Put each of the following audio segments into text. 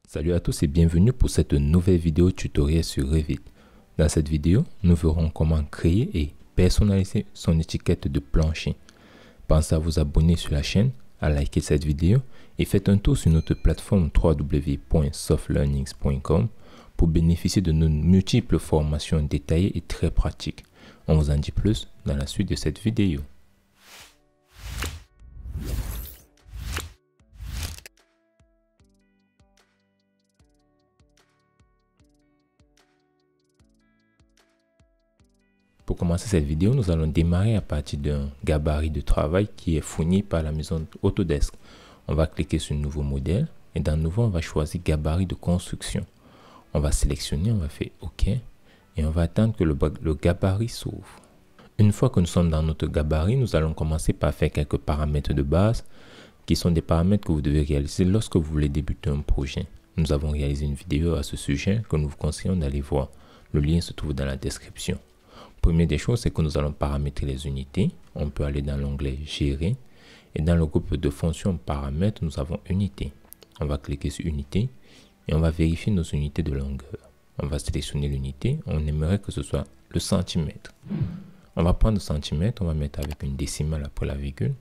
Salut à tous et bienvenue pour cette nouvelle vidéo tutoriel sur Revit. Dans cette vidéo, nous verrons comment créer et personnaliser son étiquette de plancher. Pensez à vous abonner sur la chaîne, à liker cette vidéo et faites un tour sur notre plateforme www.softlearnings.com pour bénéficier de nos multiples formations détaillées et très pratiques. On vous en dit plus dans la suite de cette vidéo. Pour commencer cette vidéo, nous allons démarrer à partir d'un gabarit de travail qui est fourni par la maison Autodesk. On va cliquer sur Nouveau modèle et dans Nouveau, on va choisir Gabarit de construction. On va sélectionner, on va faire OK et on va attendre que le gabarit s'ouvre. Une fois que nous sommes dans notre gabarit, nous allons commencer par faire quelques paramètres de base qui sont des paramètres que vous devez réaliser lorsque vous voulez débuter un projet. Nous avons réalisé une vidéo à ce sujet que nous vous conseillons d'aller voir. Le lien se trouve dans la description. Première des choses, c'est que nous allons paramétrer les unités. On peut aller dans l'onglet Gérer et dans le groupe de fonctions paramètres, nous avons Unité. On va cliquer sur Unité et on va vérifier nos unités de longueur. On va sélectionner l'unité. On aimerait que ce soit le centimètre. On va prendre le centimètre, on va mettre avec une décimale après la virgule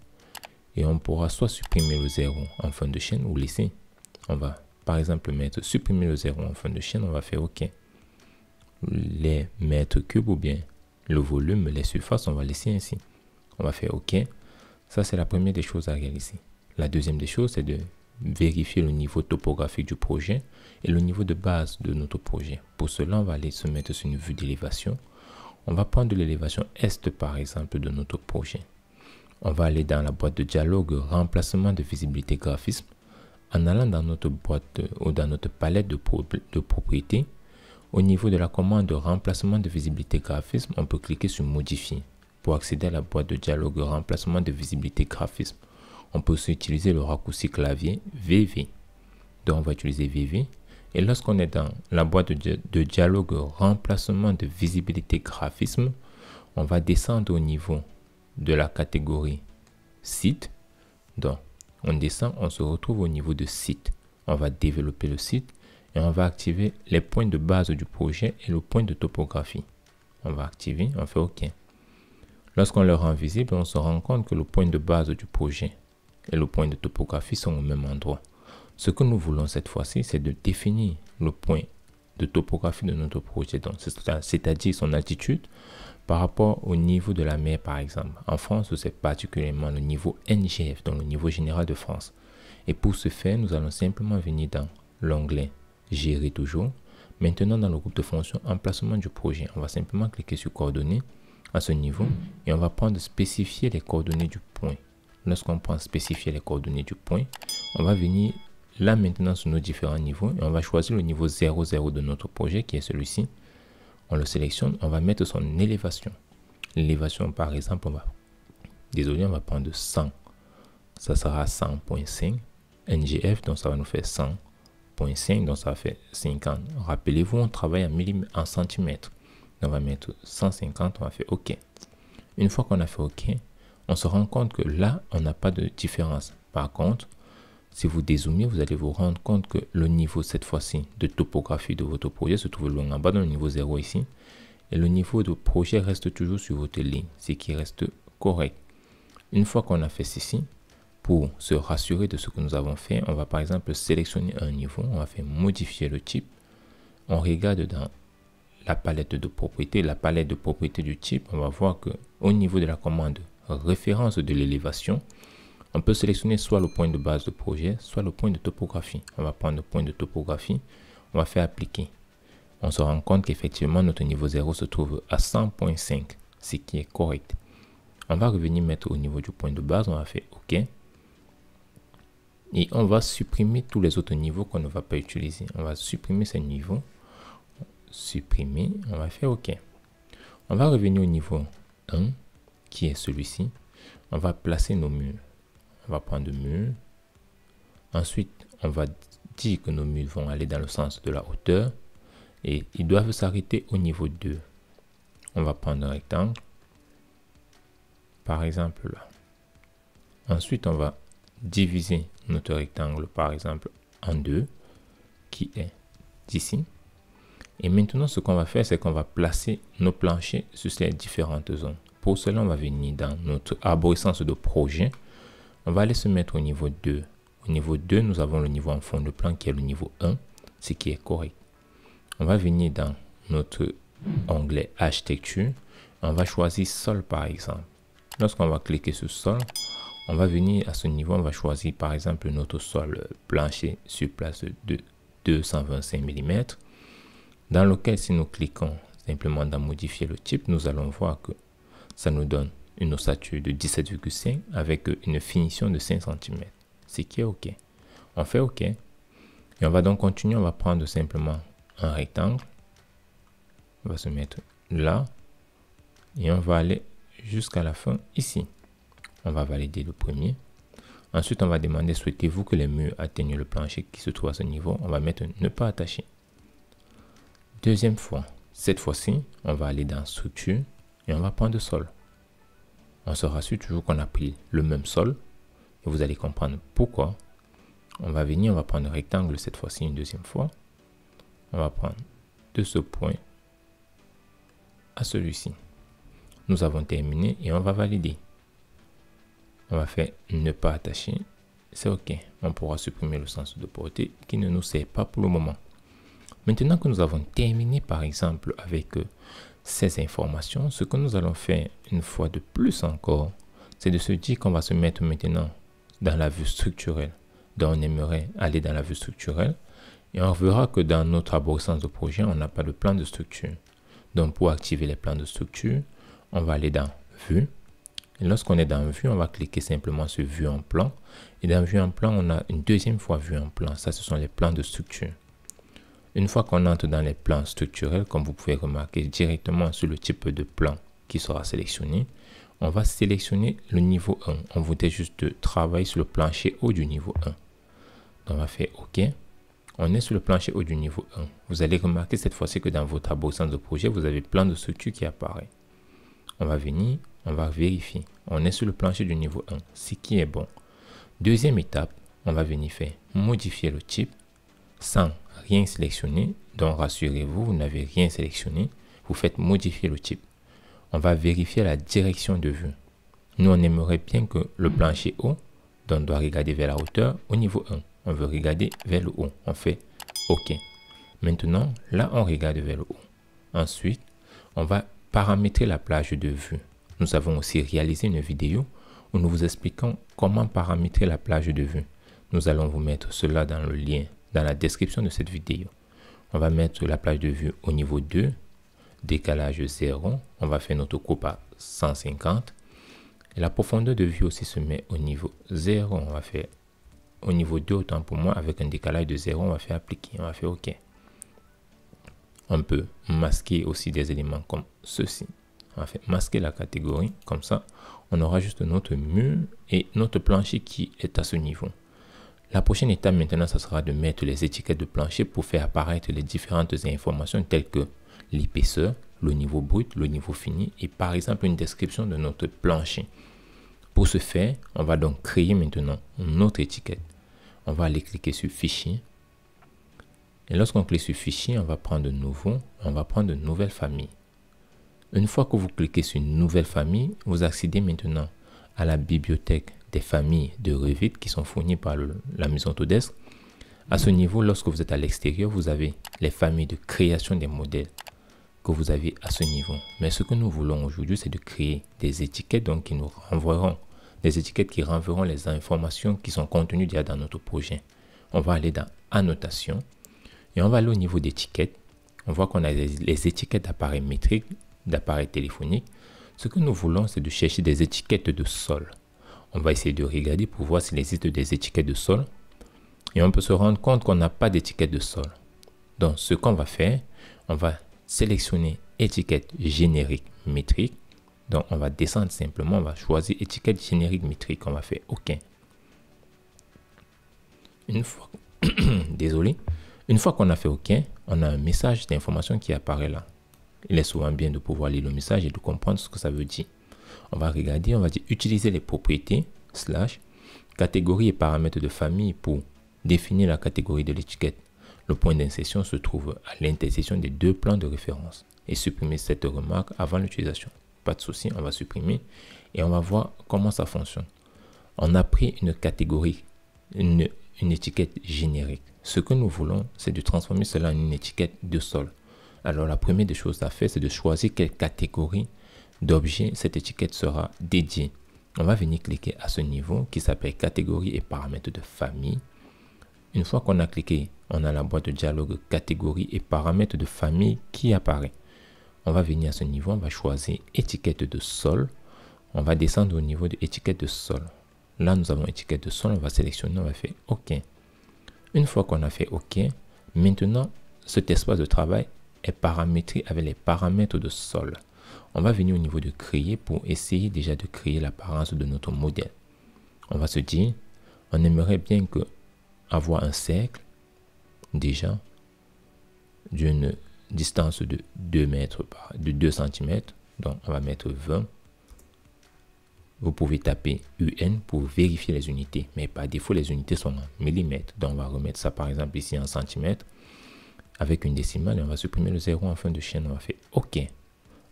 et on pourra soit supprimer le 0 en fin de chaîne ou laisser. On va par exemple mettre supprimer le 0 en fin de chaîne, on va faire OK. Les mètres cubes ou bien le volume, les surfaces, on va laisser ainsi. On va faire OK. Ça, c'est la première des choses à réaliser. La deuxième des choses, c'est de vérifier le niveau topographique du projet et le niveau de base de notre projet. Pour cela, on va aller se mettre sur une vue d'élévation. On va prendre l'élévation est, par exemple, de notre projet. On va aller dans la boîte de dialogue remplacement de visibilité graphisme. En allant dans notre boîte ou dans notre palette de propriétés, au niveau de la commande de remplacement de visibilité graphisme, on peut cliquer sur Modifier. Pour accéder à la boîte de dialogue remplacement de visibilité graphisme, on peut aussi utiliser le raccourci clavier VV. Donc on va utiliser VV. Et lorsqu'on est dans la boîte de dialogue remplacement de visibilité graphisme, on va descendre au niveau de la catégorie Site. Donc on descend, on se retrouve au niveau de Site. On va développer le site. Et on va activer les points de base du projet et le point de topographie. On va activer, on fait OK. Lorsqu'on le rend visible, on se rend compte que le point de base du projet et le point de topographie sont au même endroit. Ce que nous voulons cette fois-ci, c'est de définir le point de topographie de notre projet, c'est-à-dire son altitude par rapport au niveau de la mer, par exemple. En France, c'est particulièrement le niveau NGF, donc le niveau général de France. Et pour ce faire, nous allons simplement venir dans l'onglet Gérer toujours. Maintenant, dans le groupe de fonctions emplacement du projet, on va simplement cliquer sur coordonnées à ce niveau et on va prendre spécifier les coordonnées du point. Lorsqu'on prend spécifier les coordonnées du point, on va venir là maintenant sur nos différents niveaux et on va choisir le niveau 00 de notre projet qui est celui-ci. On le sélectionne, on va mettre son élévation. L'élévation par exemple, on va prendre 100. Ça sera 100.5 NGF, donc ça va nous faire 100.5, donc ça va faire 50. Rappelez-vous, on travaille en centimètres. On va mettre 150, on va faire OK. Une fois qu'on a fait OK, on se rend compte que là, on n'a pas de différence. Par contre, si vous dézoomez, vous allez vous rendre compte que le niveau, cette fois-ci, de topographie de votre projet se trouve loin en bas, dans le niveau 0 ici. Et le niveau de projet reste toujours sur votre ligne, ce qui reste correct. Une fois qu'on a fait ceci, pour se rassurer de ce que nous avons fait, on va par exemple sélectionner un niveau, on va faire modifier le type. On regarde dans la palette de propriétés, du type, on va voir que au niveau de la commande référence de l'élévation, on peut sélectionner soit le point de base de projet, soit le point de topographie. On va prendre le point de topographie, on va faire appliquer. On se rend compte qu'effectivement notre niveau 0 se trouve à 100.5, ce qui est correct. On va revenir mettre au niveau du point de base, on va faire OK. Et on va supprimer tous les autres niveaux qu'on ne va pas utiliser. On va supprimer ces niveaux. Supprimer, on va faire OK. On va revenir au niveau 1, qui est celui-ci. On va placer nos murs. On va prendre le mur. Ensuite, on va dire que nos murs vont aller dans le sens de la hauteur. Et ils doivent s'arrêter au niveau 2. On va prendre un rectangle. Par exemple là. Ensuite, on va diviser notre rectangle par exemple en deux, qui est ici. Et maintenant, ce qu'on va faire, c'est qu'on va placer nos planchers sur ces différentes zones. Pour cela, on va venir dans notre arborescence de projet. On va aller se mettre au niveau 2. Au niveau 2, nous avons le niveau en fond de plan qui est le niveau 1, ce qui est correct. On va venir dans notre onglet architecture. On va choisir sol par exemple. Lorsqu'on va cliquer sur sol, on va venir à ce niveau, on va choisir par exemple notre sol plancher sur place de 225 mm. Dans lequel, si nous cliquons simplement dans modifier le type, nous allons voir que ça nous donne une ossature de 17,5 avec une finition de 5 cm, ce qui est OK. On fait OK et on va donc continuer. On va prendre simplement un rectangle, on va se mettre là et on va aller jusqu'à la fin ici. On va valider le premier. Ensuite, on va demander souhaitez-vous que les murs atteignent le plancher qui se trouve à ce niveau. On va mettre ne pas attacher. Deuxième fois, cette fois-ci, on va aller dans structure et on va prendre sol. On se rassure toujours qu'on a pris le même sol et vous allez comprendre pourquoi. On va venir, on va prendre rectangle cette fois-ci une deuxième fois. On va prendre de ce point à celui-ci. Nous avons terminé et on va valider. On va faire ne pas attacher. C'est OK. On pourra supprimer le sens de portée qui ne nous sert pas pour le moment. Maintenant que nous avons terminé par exemple avec ces informations, ce que nous allons faire une fois de plus encore, c'est de se dire qu'on va se mettre maintenant dans la vue structurelle. Donc on aimerait aller dans la vue structurelle et on verra que dans notre arborescence de projet, on n'a pas de plan de structure. Donc pour activer les plans de structure, on va aller dans vue. Et lorsqu'on est dans vue, on va cliquer simplement sur vue en plan. Et dans vue en plan, on a une deuxième fois vue en plan. Ça, ce sont les plans de structure. Une fois qu'on entre dans les plans structurels, comme vous pouvez remarquer directement sur le type de plan qui sera sélectionné, on va sélectionner le niveau 1. On voudrait juste travailler sur le plancher haut du niveau 1. Donc on va faire OK. On est sur le plancher haut du niveau 1. Vous allez remarquer cette fois-ci que dans votre arborescence de projet, vous avez plan de structure qui apparaît. On va venir, on va vérifier. On est sur le plancher du niveau 1, ce qui est bon. Deuxième étape, on va venir faire modifier le type sans rien sélectionner. Donc rassurez-vous, vous n'avez rien sélectionné. Vous faites modifier le type. On va vérifier la direction de vue. Nous, on aimerait bien que le plancher haut, donc on doit regarder vers la hauteur au niveau 1. On veut regarder vers le haut. On fait OK. Maintenant, là, on regarde vers le haut. Ensuite, on va paramétrer la plage de vue. Nous avons aussi réalisé une vidéo où nous vous expliquons comment paramétrer la plage de vue. Nous allons vous mettre cela dans le lien, dans la description de cette vidéo. On va mettre la plage de vue au niveau 2, décalage 0. On va faire notre coupe à 150. Et la profondeur de vue aussi se met au niveau 0. On va faire au niveau 2, autant pour moi, avec un décalage de 0. On va faire appliquer. On va faire OK. On peut masquer aussi des éléments comme ceci. On va faire masquer la catégorie. Comme ça, on aura juste notre mur et notre plancher qui est à ce niveau. La prochaine étape maintenant, ça sera de mettre les étiquettes de plancher pour faire apparaître les différentes informations telles que l'épaisseur, le niveau brut, le niveau fini et par exemple une description de notre plancher. Pour ce faire, on va donc créer maintenant notre étiquette. On va aller cliquer sur fichier. Et lorsqu'on clique sur fichier, on va prendre nouveau, on va prendre une nouvelle famille. Une fois que vous cliquez sur une nouvelle famille, vous accédez maintenant à la bibliothèque des familles de Revit qui sont fournies par la maison Autodesk. À ce niveau, lorsque vous êtes à l'extérieur, vous avez les familles de création des modèles que vous avez à ce niveau. Mais ce que nous voulons aujourd'hui, c'est de créer des étiquettes donc, qui nous renverront, des étiquettes qui renverront les informations qui sont contenues déjà dans notre projet. On va aller dans annotation et on va aller au niveau d'étiquettes. On voit qu'on a les étiquettes d'appareils métriques, d'appareils téléphoniques. Ce que nous voulons, c'est de chercher des étiquettes de sol. On va essayer de regarder pour voir s'il existe des étiquettes de sol. Et on peut se rendre compte qu'on n'a pas d'étiquette de sol. Donc, ce qu'on va faire, on va sélectionner étiquette générique métrique. Donc, on va descendre simplement, on va choisir étiquette générique métrique. On va faire OK. Une fois, désolé. Une fois qu'on a fait OK, on a un message d'information qui apparaît là. Il est souvent bien de pouvoir lire le message et de comprendre ce que ça veut dire. On va regarder, on va dire utiliser les propriétés, / catégorie et paramètres de famille pour définir la catégorie de l'étiquette. Le point d'insertion se trouve à l'intersection des deux plans de référence. Et supprimer cette remarque avant l'utilisation. Pas de souci, on va supprimer et on va voir comment ça fonctionne. On a pris une catégorie, une étiquette générique. Ce que nous voulons, c'est de transformer cela en une étiquette de sol. Alors la première des choses à faire, c'est de choisir quelle catégorie d'objet cette étiquette sera dédiée. On va venir cliquer à ce niveau qui s'appelle catégorie et paramètres de famille. Une fois qu'on a cliqué, on a la boîte de dialogue catégorie et paramètres de famille qui apparaît. On va venir à ce niveau, on va choisir étiquette de sol. On va descendre au niveau de étiquette de sol. Là, nous avons étiquette de sol, on va sélectionner, on va faire OK. Une fois qu'on a fait OK, maintenant, cet espace de travail est paramétré avec les paramètres de sol. On va venir au niveau de créer pour essayer déjà de créer l'apparence de notre modèle. On va se dire, on aimerait bien avoir un cercle déjà d'une distance de 2 mètres de 2 cm. Donc, on va mettre 20. Vous pouvez taper UN pour vérifier les unités. Mais par défaut, les unités sont en millimètres. Donc, on va remettre ça, par exemple, ici en centimètres avec une décimale. Et on va supprimer le 0 en fin de chaîne. On va faire OK.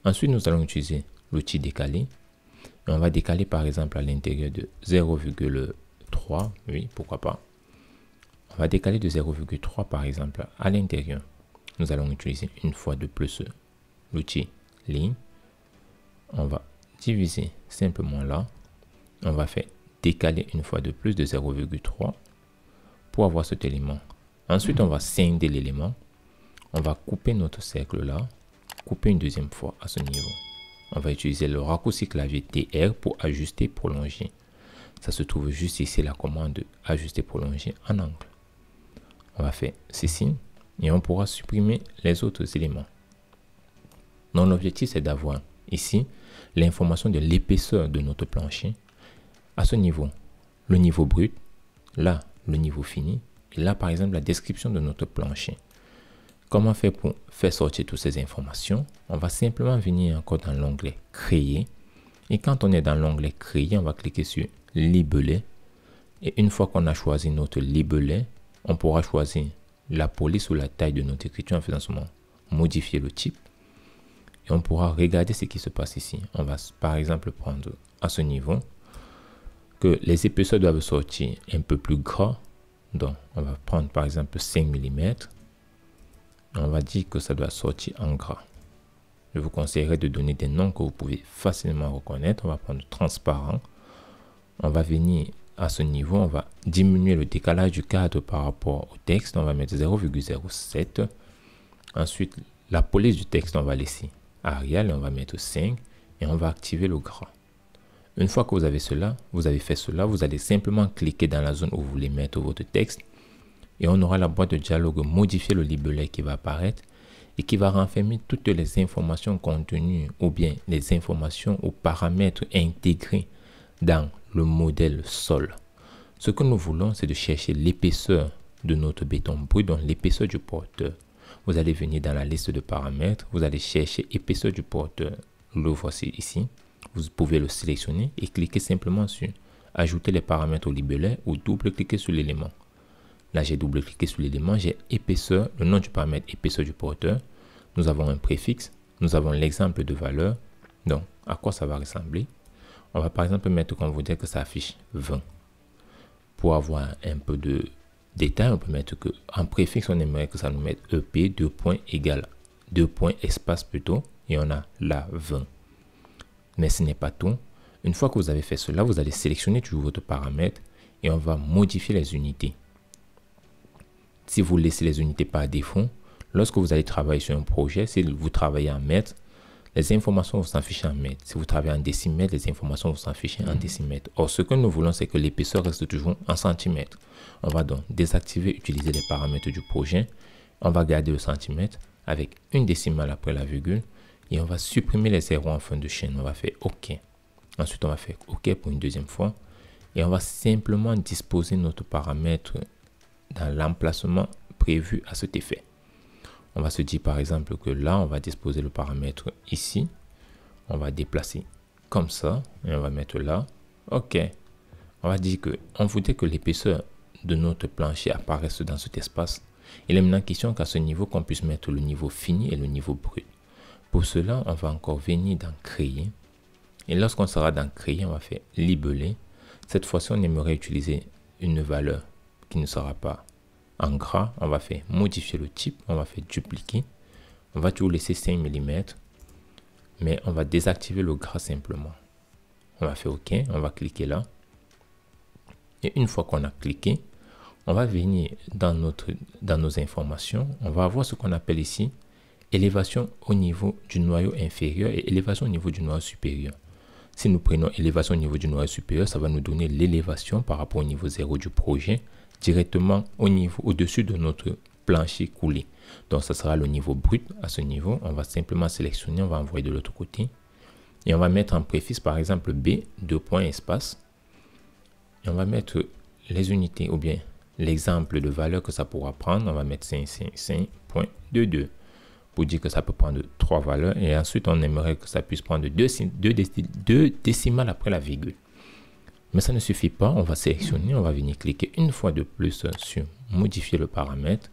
Ensuite, nous allons utiliser l'outil décaler. Et on va décaler, par exemple, à l'intérieur de 0,3. Oui, pourquoi pas. On va décaler de 0,3, par exemple, à l'intérieur. Nous allons utiliser une fois de plus l'outil ligne. On va diviser simplement là. On va faire décaler une fois de plus de 0,3 pour avoir cet élément. Ensuite, on va scinder l'élément. On va couper notre cercle là. Couper une deuxième fois à ce niveau. On va utiliser le raccourci clavier TR pour ajuster, prolonger. Ça se trouve juste ici, la commande de ajuster, prolonger en angle. On va faire ceci. Et on pourra supprimer les autres éléments. Donc l'objectif c'est d'avoir ici l'information de l'épaisseur de notre plancher. À ce niveau, le niveau brut, là le niveau fini, et là par exemple la description de notre plancher. Comment faire pour faire sortir toutes ces informations? On va simplement venir encore dans l'onglet créer. Et quand on est dans l'onglet créer, on va cliquer sur libeler. Et une fois qu'on a choisi notre libeler, on pourra choisir la police ou la taille de notre écriture en faisant seulement modifier le type. Et on pourra regarder ce qui se passe ici. On va par exemple prendre à ce niveau que les épaisseurs doivent sortir un peu plus gras. Donc on va prendre par exemple 5 mm. On va dire que ça doit sortir en gras. Je vous conseillerais de donner des noms que vous pouvez facilement reconnaître. On va prendre transparent. On va venir à ce niveau, on va diminuer le décalage du cadre par rapport au texte. On va mettre 0,07. Ensuite, la police du texte, on va laisser Arial et on va mettre 5 et on va activer le gras. Une fois que vous avez cela, vous avez fait cela, vous allez simplement cliquer dans la zone où vous voulez mettre votre texte et on aura la boîte de dialogue modifier le libelet qui va apparaître et qui va renfermer toutes les informations contenues ou bien les informations ou paramètres intégrés dans le modèle sol. Ce que nous voulons, c'est de chercher l'épaisseur de notre béton brut, donc l'épaisseur du porteur. Vous allez venir dans la liste de paramètres, vous allez chercher épaisseur du porteur. Le voici ici. Vous pouvez le sélectionner et cliquer simplement sur ajouter les paramètres au libelet ou double-cliquer sur l'élément. Là, j'ai double-cliqué sur l'élément, j'ai épaisseur, le nom du paramètre épaisseur du porteur. Nous avons un préfixe, nous avons l'exemple de valeur. Donc, à quoi ça va ressembler? On va par exemple mettre qu'on voudrait que ça affiche 20. Pour avoir un peu de détail, on peut mettre que en préfixe, on aimerait que ça nous mette EP 2 points égale 2 points espace plutôt et on a là 20. Mais ce n'est pas tout. Une fois que vous avez fait cela, vous allez sélectionner toujours votre paramètre et on va modifier les unités. Si vous laissez les unités par défaut, lorsque vous allez travailler sur un projet, si vous travaillez en mètres, les informations vont s'afficher en mètres. Si vous travaillez en décimètres, les informations vont s'afficher en décimètres. Or, ce que nous voulons, c'est que l'épaisseur reste toujours en centimètres. On va donc désactiver, utiliser les paramètres du projet. On va garder le centimètre avec une décimale après la virgule. Et on va supprimer les zéros en fin de chaîne. On va faire OK. Ensuite, on va faire OK pour une deuxième fois. Et on va simplement disposer notre paramètre dans l'emplacement prévu à cet effet. On va se dire par exemple que là, on va disposer le paramètre ici. On va déplacer comme ça et on va mettre là. OK. On va dire que on voudrait que l'épaisseur de notre plancher apparaisse dans cet espace. Il est maintenant question qu'à ce niveau, qu'on puisse mettre le niveau fini et le niveau brut. Pour cela, on va encore venir dans créer. Et lorsqu'on sera dans créer, on va faire libeller. Cette fois-ci, on aimerait utiliser une valeur qui ne sera pas en gras. On va faire modifier le type. On va faire dupliquer. On va toujours laisser 5 mm. Mais on va désactiver le gras simplement. On va faire OK. On va cliquer là. Et une fois qu'on a cliqué, on va venir dans nos informations. On va avoir ce qu'on appelle ici élévation au niveau du noyau inférieur et élévation au niveau du noyau supérieur. Si nous prenons élévation au niveau du noyau supérieur, ça va nous donner l'élévation par rapport au niveau 0 du projet directement au-dessus de notre plancher coulé. Donc, ça sera le niveau brut. À ce niveau, on va simplement sélectionner, on va envoyer de l'autre côté. Et on va mettre en préfixe, par exemple, B, 2 points, espace. Et on va mettre les unités ou bien l'exemple de valeur que ça pourra prendre. On va mettre 555.22 pour dire que ça peut prendre 3 valeurs. Et ensuite, on aimerait que ça puisse prendre 2 décimales après la virgule. Mais ça ne suffit pas. On va sélectionner, on va venir cliquer une fois de plus sur modifier le paramètre.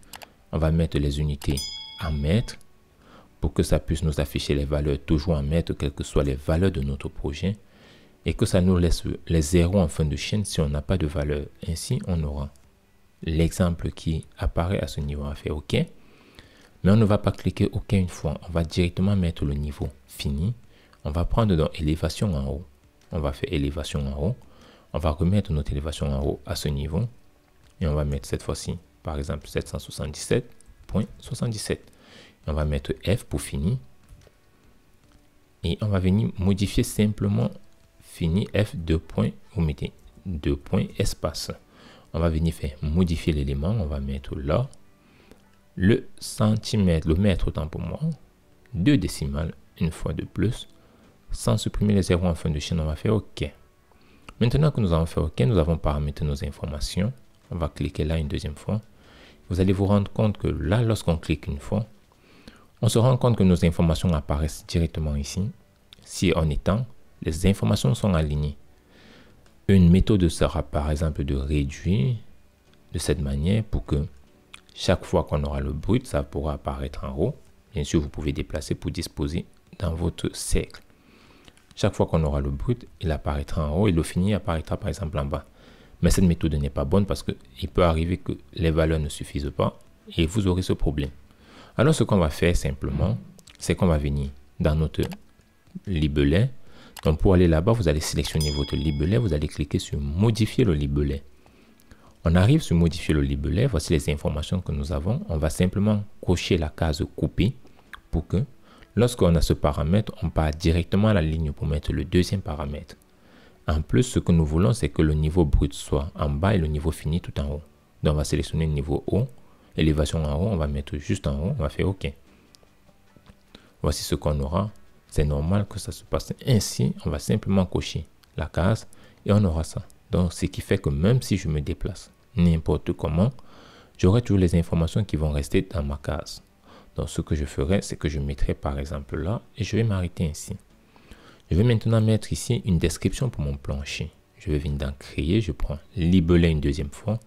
On va mettre les unités en mètres pour que ça puisse nous afficher les valeurs toujours en mètres, quelles que soient les valeurs de notre projet. Et que ça nous laisse les zéros en fin de chaîne si on n'a pas de valeur. Ainsi, on aura l'exemple qui apparaît à ce niveau. On va faire OK. Mais on ne va pas cliquer OK une fois. On va directement mettre le niveau fini. On va prendre dans élévation en haut. On va faire élévation en haut. On va remettre notre élévation en haut à ce niveau. Et on va mettre cette fois-ci, par exemple, 777.77. On va mettre F pour fini. Et on va venir modifier simplement fini F 2 points. Vous mettez 2 points espace. On va venir faire modifier l'élément. On va mettre là le centimètre, le mètre autant pour moi. 2 décimales une fois de plus. Sans supprimer les zéros en fin de chaîne, on va faire OK. Maintenant que nous avons fait OK, nous avons paramétré nos informations. On va cliquer là une deuxième fois. Vous allez vous rendre compte que là, lorsqu'on clique une fois, on se rend compte que nos informations apparaissent directement ici. Si en étant, les informations sont alignées. Une méthode sera par exemple de réduire de cette manière pour que chaque fois qu'on aura le brut, ça pourra apparaître en haut. Bien sûr, vous pouvez déplacer pour disposer dans votre cercle. Chaque fois qu'on aura le brut, il apparaîtra en haut et le fini apparaîtra par exemple en bas. Mais cette méthode n'est pas bonne parce qu'il peut arriver que les valeurs ne suffisent pas et vous aurez ce problème. Alors ce qu'on va faire simplement, c'est qu'on va venir dans notre libelet. Donc pour aller là-bas, vous allez sélectionner votre libelet, vous allez cliquer sur modifier le libelet. On arrive sur modifier le libelet, voici les informations que nous avons. On va simplement cocher la case couper pour que lorsqu'on a ce paramètre, on part directement à la ligne pour mettre le deuxième paramètre. En plus, ce que nous voulons, c'est que le niveau brut soit en bas et le niveau fini tout en haut. Donc on va sélectionner le niveau haut, élévation en haut, on va mettre juste en haut, on va faire OK. Voici ce qu'on aura. C'est normal que ça se passe ainsi. On va simplement cocher la case et on aura ça. Donc, ce qui fait que même si je me déplace n'importe comment, j'aurai toujours les informations qui vont rester dans ma case. Donc, ce que je ferai, c'est que je mettrai par exemple là et je vais m'arrêter ainsi. Je vais maintenant mettre ici une description pour mon plancher. Je vais venir dans créer, je prends libeler une deuxième fois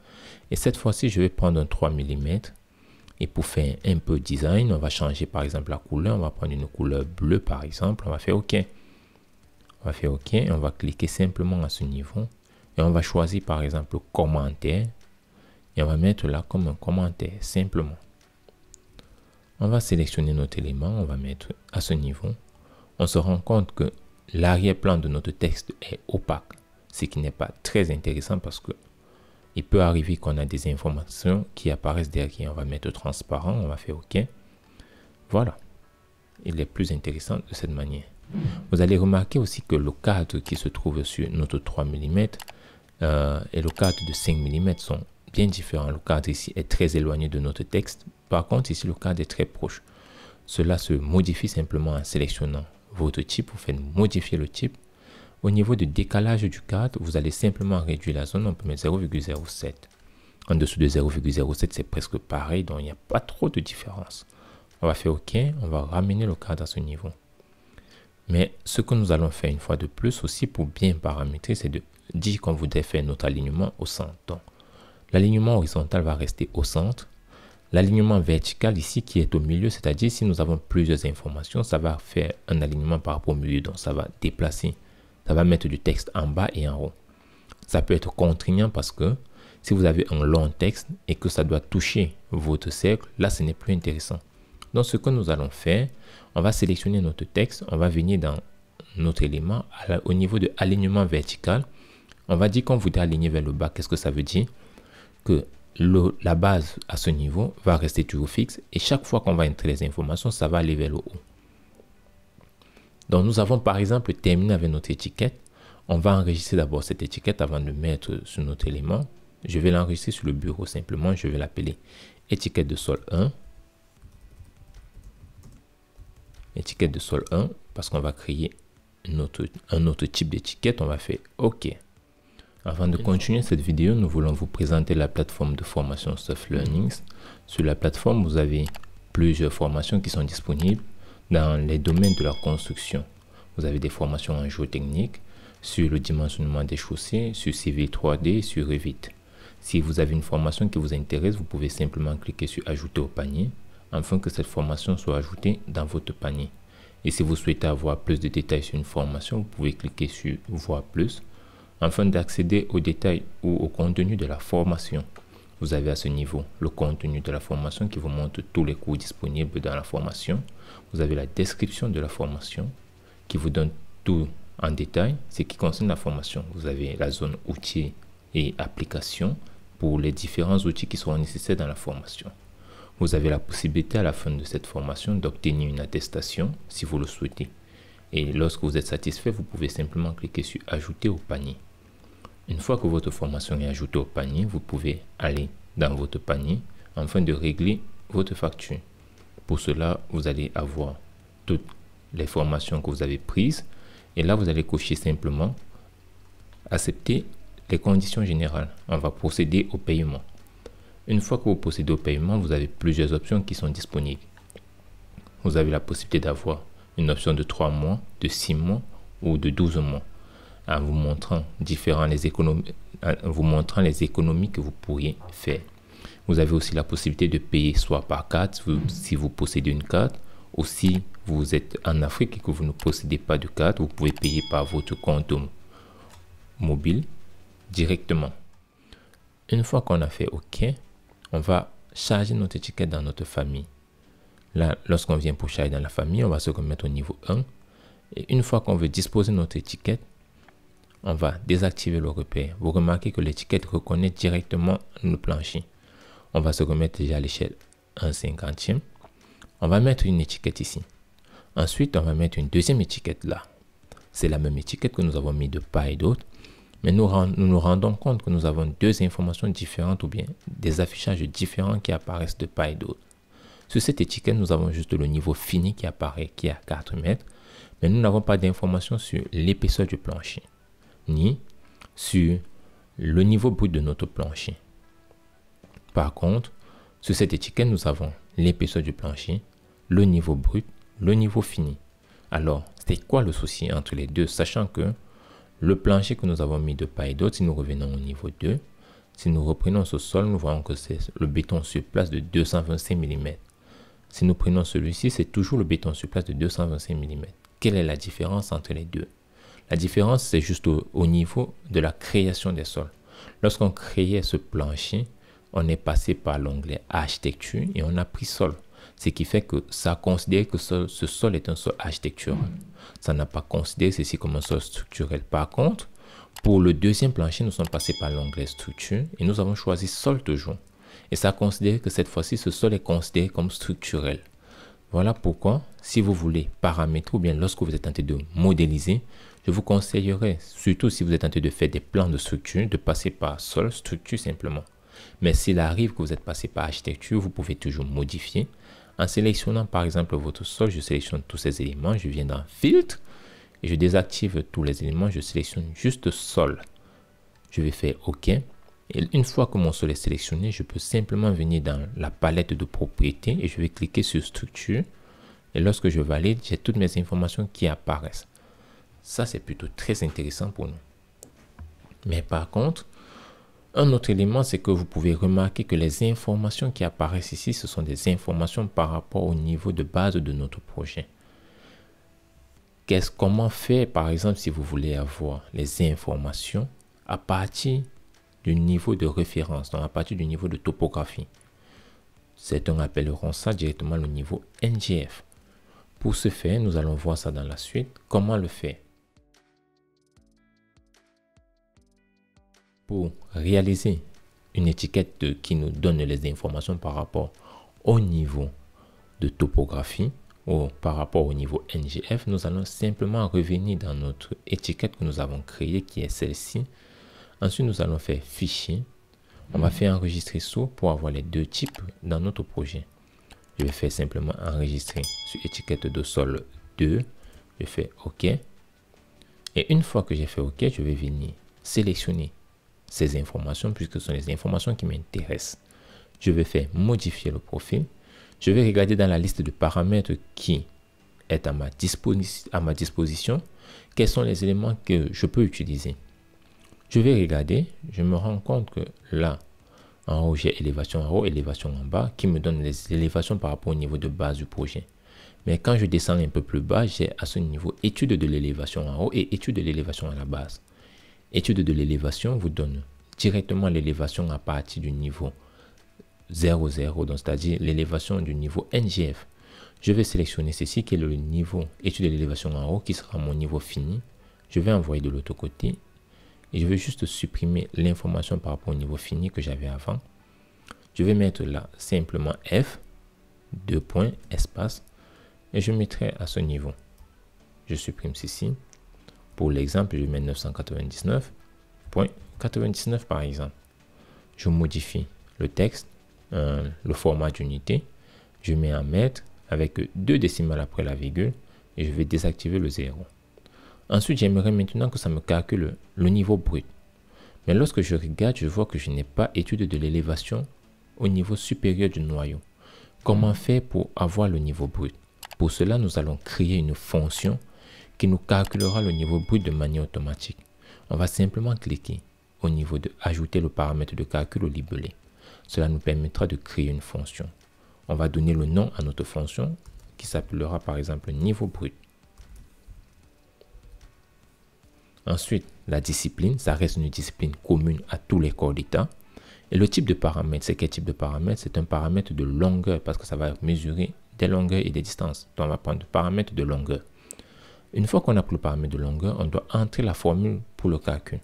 et cette fois-ci, je vais prendre un 3 mm. Et pour faire un peu design, on va changer par exemple la couleur. On va prendre une couleur bleue par exemple. On va faire OK. On va faire OK. Et on va cliquer simplement à ce niveau. Et on va choisir par exemple commentaire. Et on va mettre là comme un commentaire simplement. On va sélectionner notre élément. On va mettre à ce niveau. On se rend compte que l'arrière-plan de notre texte est opaque. Ce qui n'est pas très intéressant parce que il peut arriver qu'on a des informations qui apparaissent derrière. On va mettre transparent, on va faire OK. Voilà. Il est plus intéressant de cette manière. Vous allez remarquer aussi que le cadre qui se trouve sur notre 3 mm et le cadre de 5 mm sont bien différents. Le cadre ici est très éloigné de notre texte. Par contre, ici, le cadre est très proche. Cela se modifie simplement en sélectionnant votre type. Vous faites modifier le type. Au niveau du décalage du cadre, vous allez simplement réduire la zone. On peut mettre 0,07. En dessous de 0,07, c'est presque pareil. Donc, il n'y a pas trop de différence. On va faire OK. On va ramener le cadre à ce niveau. Mais ce que nous allons faire une fois de plus aussi pour bien paramétrer, c'est de dire qu'on voudrait faire notre alignement au centre. Donc, l'alignement horizontal va rester au centre. L'alignement vertical ici qui est au milieu, c'est-à-dire si nous avons plusieurs informations, ça va faire un alignement par rapport au milieu. Donc ça va déplacer, ça va mettre du texte en bas et en haut. Ça peut être contraignant parce que si vous avez un long texte et que ça doit toucher votre cercle, là ce n'est plus intéressant. Donc ce que nous allons faire, on va sélectionner notre texte, on va venir dans notre élément au niveau de alignement vertical. On va dire qu'on voudrait aligner vers le bas. Qu'est-ce que ça veut dire? Que la base à ce niveau va rester toujours fixe et chaque fois qu'on va entrer les informations, ça va aller vers le haut. Donc nous avons par exemple terminé avec notre étiquette. On va enregistrer d'abord cette étiquette avant de mettre sur notre élément. Je vais l'enregistrer sur le bureau simplement. Je vais l'appeler étiquette de sol 1. Étiquette de sol 1 parce qu'on va créer un autre type d'étiquette. On va faire OK. Avant de continuer cette vidéo, nous voulons vous présenter la plateforme de formation Soft Learnings. Sur la plateforme, vous avez plusieurs formations qui sont disponibles dans les domaines de la construction. Vous avez des formations en géotechnique, sur le dimensionnement des chaussées, sur Civil 3D, sur Revit. Si vous avez une formation qui vous intéresse, vous pouvez simplement cliquer sur Ajouter au panier afin que cette formation soit ajoutée dans votre panier. Et si vous souhaitez avoir plus de détails sur une formation, vous pouvez cliquer sur Voir plus afin d'accéder aux détails ou au contenu de la formation. Vous avez à ce niveau le contenu de la formation qui vous montre tous les cours disponibles dans la formation. Vous avez la description de la formation qui vous donne tout en détail ce qui concerne la formation. Vous avez la zone outils et applications pour les différents outils qui seront nécessaires dans la formation. Vous avez la possibilité à la fin de cette formation d'obtenir une attestation si vous le souhaitez. Et lorsque vous êtes satisfait, vous pouvez simplement cliquer sur Ajouter au panier. Une fois que votre formation est ajoutée au panier, vous pouvez aller dans votre panier afin de régler votre facture. Pour cela, vous allez avoir toutes les formations que vous avez prises et là, vous allez cocher simplement accepter les conditions générales. On va procéder au paiement. Une fois que vous procédez au paiement, vous avez plusieurs options qui sont disponibles. Vous avez la possibilité d'avoir une option de 3 mois, de 6 mois ou de 12 mois. En vous montrant les économies que vous pourriez faire. Vous avez aussi la possibilité de payer soit par carte, si vous possédez une carte, ou si vous êtes en Afrique et que vous ne possédez pas de carte, vous pouvez payer par votre compte mobile directement. Une fois qu'on a fait OK, on va charger notre étiquette dans notre famille. Là, lorsqu'on vient pour charger dans la famille, on va se remettre au niveau 1. Et une fois qu'on veut disposer notre étiquette, on va désactiver le repère. Vous remarquez que l'étiquette reconnaît directement le plancher. On va se remettre déjà à l'échelle 1/50. On va mettre une étiquette ici. Ensuite, on va mettre une deuxième étiquette là. C'est la même étiquette que nous avons mis de part et d'autre. Mais nous nous rendons compte que nous avons deux informations différentes ou bien des affichages différents qui apparaissent de part et d'autre. Sur cette étiquette, nous avons juste le niveau fini qui apparaît, qui est à 4 mètres. Mais nous n'avons pas d'informations sur l'épaisseur du plancher, ni sur le niveau brut de notre plancher. Par contre, sur cette étiquette, nous avons l'épaisseur du plancher, le niveau brut, le niveau fini. Alors, c'est quoi le souci entre les deux, sachant que le plancher que nous avons mis de part et d'autre, si nous revenons au niveau 2, si nous reprenons ce sol, nous voyons que c'est le béton sur place de 225 mm. Si nous prenons celui-ci, c'est toujours le béton sur place de 225 mm. Quelle est la différence entre les deux? La différence, c'est juste au niveau de la création des sols. Lorsqu'on créait ce plancher, on est passé par l'onglet architecture et on a pris sol. Ce qui fait que ça a considéré que ce sol est un sol architectural. Ça n'a pas considéré ceci comme un sol structurel. Par contre, pour le deuxième plancher, nous sommes passés par l'onglet structure et nous avons choisi sol toujours. Et ça a considéré que cette fois-ci, ce sol est considéré comme structurel. Voilà pourquoi, si vous voulez paramétrer ou bien lorsque vous êtes en train de modéliser, je vous conseillerais, surtout si vous êtes en train de faire des plans de structure, de passer par sol, structure simplement. Mais s'il arrive que vous êtes passé par architecture, vous pouvez toujours modifier. En sélectionnant par exemple votre sol, je sélectionne tous ces éléments, je viens dans filtre et je désactive tous les éléments, je sélectionne juste sol. Je vais faire OK. Et une fois que mon sol est sélectionné, je peux simplement venir dans la palette de propriétés et je vais cliquer sur structure. Et lorsque je valide, j'ai toutes mes informations qui apparaissent. Ça, c'est plutôt très intéressant pour nous. Mais par contre, Un autre élément, c'est que vous pouvez remarquer que les informations qui apparaissent ici, ce sont des informations par rapport au niveau de base de notre projet. Comment faire, par exemple, si vous voulez avoir les informations à partir du niveau de référence, donc à partir du niveau de topographie. Certains appelleront ça directement le niveau NGF. Pour ce faire, nous allons voir ça dans la suite. Comment le faire? Pour réaliser une étiquette qui nous donne les informations par rapport au niveau de topographie ou par rapport au niveau NGF, nous allons simplement revenir dans notre étiquette que nous avons créée qui est celle-ci. Ensuite, nous allons faire fichier. On va faire enregistrer sous pour avoir les deux types dans notre projet. Je vais faire simplement enregistrer sur étiquette de sol 2. Je fais OK. Et une fois que j'ai fait OK, je vais venir sélectionner ces informations puisque ce sont les informations qui m'intéressent. Je vais faire modifier le profil. Je vais regarder dans la liste de paramètres qui est à ma disposition quels sont les éléments que je peux utiliser. Je vais regarder, je me rends compte que là, en haut, j'ai élévation en haut, élévation en bas, qui me donne les élévations par rapport au niveau de base du projet. Mais quand je descends un peu plus bas, j'ai à ce niveau étude de l'élévation en haut et étude de l'élévation à la base. Étude de l'élévation vous donne directement l'élévation à partir du niveau 0, 0, donc c'est-à-dire l'élévation du niveau NGF. Je vais sélectionner ceci qui est le niveau étude de l'élévation en haut, qui sera mon niveau fini. Je vais envoyer de l'autre côté. Et je vais juste supprimer l'information par rapport au niveau fini que j'avais avant. Je vais mettre là simplement F, 2 points, espace, et je mettrai à ce niveau. Je supprime ceci. Pour l'exemple, je mets 999.99 par exemple. Je modifie le texte, le format d'unité. Je mets en mètres avec 2 décimales après la virgule et je vais désactiver le 0. Ensuite, j'aimerais maintenant que ça me calcule le niveau brut. Mais lorsque je regarde, je vois que je n'ai pas étude de l'élévation au niveau supérieur du noyau. Comment faire pour avoir le niveau brut? Pour cela, nous allons créer une fonction qui nous calculera le niveau brut de manière automatique. On va simplement cliquer au niveau de ajouter le paramètre de calcul au libellé. Cela nous permettra de créer une fonction. On va donner le nom à notre fonction qui s'appellera par exemple niveau brut. Ensuite, la discipline, ça reste une discipline commune à tous les corps d'état. Et le type de paramètre, c'est quel type de paramètre? C'est un paramètre de longueur parce que ça va mesurer des longueurs et des distances. Donc, on va prendre le paramètre de longueur. Une fois qu'on a pris le paramètre de longueur, on doit entrer la formule pour le calcul.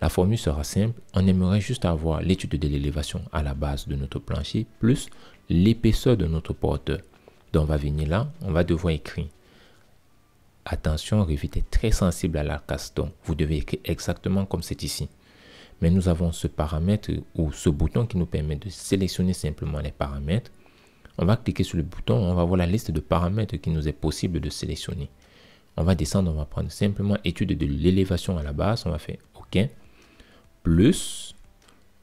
La formule sera simple. On aimerait juste avoir l'étude de l'élévation à la base de notre plancher plus l'épaisseur de notre porteur. Donc, on va venir là, on va devoir écrire. Attention, Revit est très sensible à la casse, donc vous devez écrire exactement comme c'est ici. Mais nous avons ce paramètre ou ce bouton qui nous permet de sélectionner simplement les paramètres. On va cliquer sur le bouton, on va voir la liste de paramètres qui nous est possible de sélectionner. On va descendre, on va prendre simplement étude de l'élévation à la base, on va faire OK. Plus,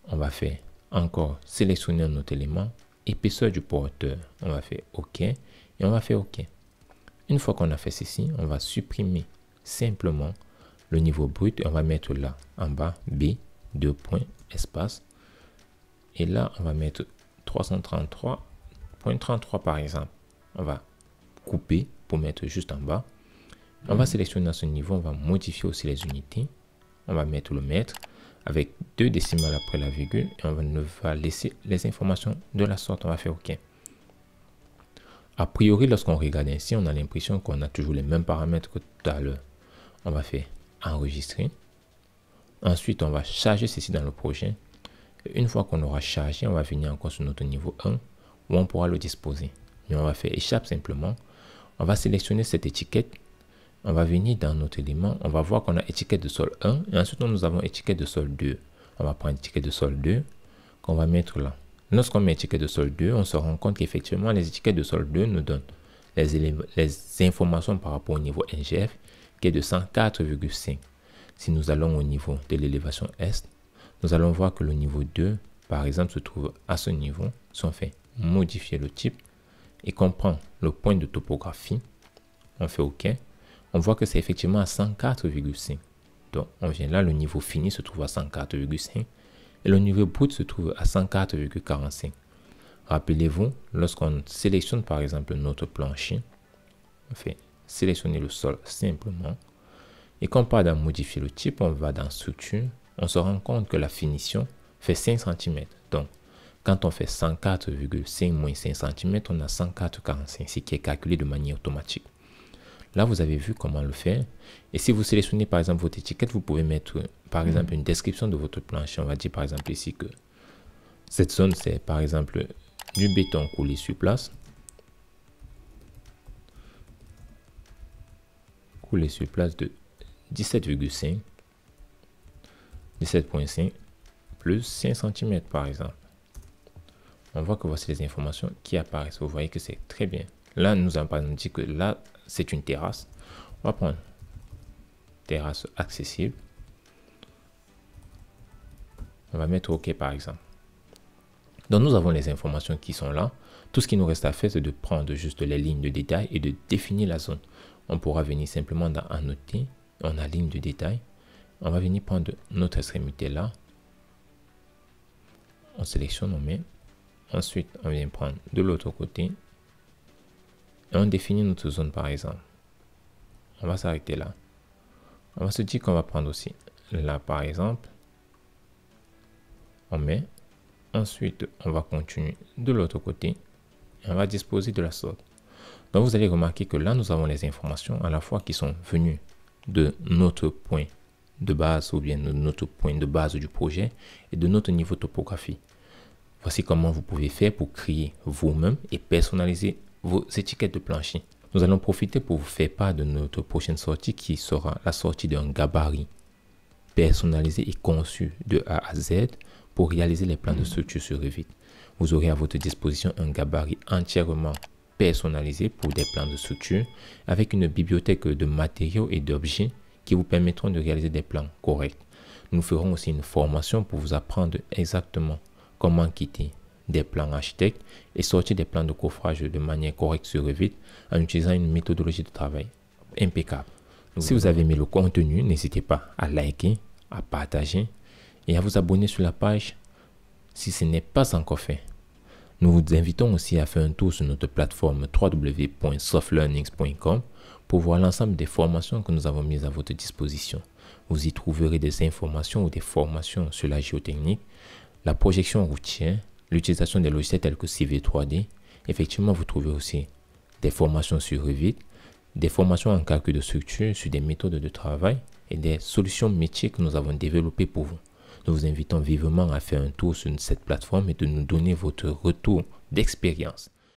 on va faire encore sélectionner un autre élément, épaisseur du porteur, on va faire OK et on va faire OK. Une fois qu'on a fait ceci, on va supprimer simplement le niveau brut et on va mettre là en bas B, 2 points, espace. Et là, on va mettre 333.33 par exemple. On va couper pour mettre juste en bas. On va sélectionner à ce niveau, on va modifier aussi les unités. On va mettre le mètre avec 2 décimales après la virgule et on va laisser les informations de la sorte. On va faire OK. A priori, lorsqu'on regarde ainsi, on a l'impression qu'on a toujours les mêmes paramètres que tout à l'heure. On va faire enregistrer. Ensuite, on va charger ceci dans le projet. Et une fois qu'on aura chargé, on va venir encore sur notre niveau 1 où on pourra le disposer. Mais on va faire échappe simplement. On va sélectionner cette étiquette. On va venir dans notre élément. On va voir qu'on a étiquette de sol 1 et ensuite nous avons étiquette de sol 2. On va prendre étiquette de sol 2 qu'on va mettre là. Lorsqu'on met étiquette de sol 2, on se rend compte qu'effectivement, les étiquettes de sol 2 nous donnent les informations par rapport au niveau NGF qui est de 104,5. Si nous allons au niveau de l'élévation Est, nous allons voir que le niveau 2, par exemple, se trouve à ce niveau. Si on fait modifier le type et qu'on prend le point de topographie, on fait OK, on voit que c'est effectivement à 104,5. Donc, on vient là, le niveau fini se trouve à 104,5. et le niveau brut se trouve à 104,45. Rappelez-vous, lorsqu'on sélectionne par exemple notre plancher, on fait sélectionner le sol simplement, et qu'on part dans modifier le type, on va dans structure, on se rend compte que la finition fait 5 cm. Donc, quand on fait 104,5 moins 5 cm, on a 104,45, ce qui est calculé de manière automatique. Là, vous avez vu comment le faire. Et si vous sélectionnez par exemple votre étiquette, vous pouvez mettre par exemple une description de votre plancher. On va dire par exemple ici que cette zone, c'est par exemple du béton coulé sur place. Coulé sur place de 17,5, 17,5 plus 5 cm par exemple. On voit que voici les informations qui apparaissent. Vous voyez que c'est très bien. Là, nous avons dit que là, c'est une terrasse. On va prendre terrasse accessible. On va mettre OK par exemple. Donc, nous avons les informations qui sont là. Tout ce qui nous reste à faire, c'est de prendre juste les lignes de détail et de définir la zone. On pourra venir simplement dans Annoter. On a ligne de détail. On va venir prendre notre extrémité là. On sélectionne, on met. Ensuite, on vient prendre de l'autre côté. Et on définit notre zone par exemple. On va s'arrêter là. On va se dire qu'on va prendre aussi là par exemple. On met. Ensuite, on va continuer de l'autre côté. Et on va disposer de la sorte. Donc, vous allez remarquer que là, nous avons les informations à la fois qui sont venues de notre point de base ou bien de notre point de base du projet et de notre niveau topographie. Voici comment vous pouvez faire pour créer vous-même et personnaliser vos étiquettes de plancher. Nous allons profiter pour vous faire part de notre prochaine sortie qui sera la sortie d'un gabarit personnalisé et conçu de A à Z pour réaliser les plans de structure sur Revit. Vous aurez à votre disposition un gabarit entièrement personnalisé pour des plans de structure avec une bibliothèque de matériaux et d'objets qui vous permettront de réaliser des plans corrects. Nous ferons aussi une formation pour vous apprendre exactement comment quitter des plans architectes et sortir des plans de coffrage de manière correcte sur Revit en utilisant une méthodologie de travail impeccable. Si vous avez aimé le contenu, n'hésitez pas à liker, à partager et à vous abonner sur la page si ce n'est pas encore fait. Nous vous invitons aussi à faire un tour sur notre plateforme www.softlearnings.com pour voir l'ensemble des formations que nous avons mises à votre disposition. Vous y trouverez des informations ou des formations sur la géotechnique, la projection routière, l'utilisation des logiciels tels que CV3D. Effectivement, vous trouvez aussi des formations sur Revit, des formations en calcul de structure sur des méthodes de travail et des solutions métiers que nous avons développées pour vous. Nous vous invitons vivement à faire un tour sur cette plateforme et de nous donner votre retour d'expérience.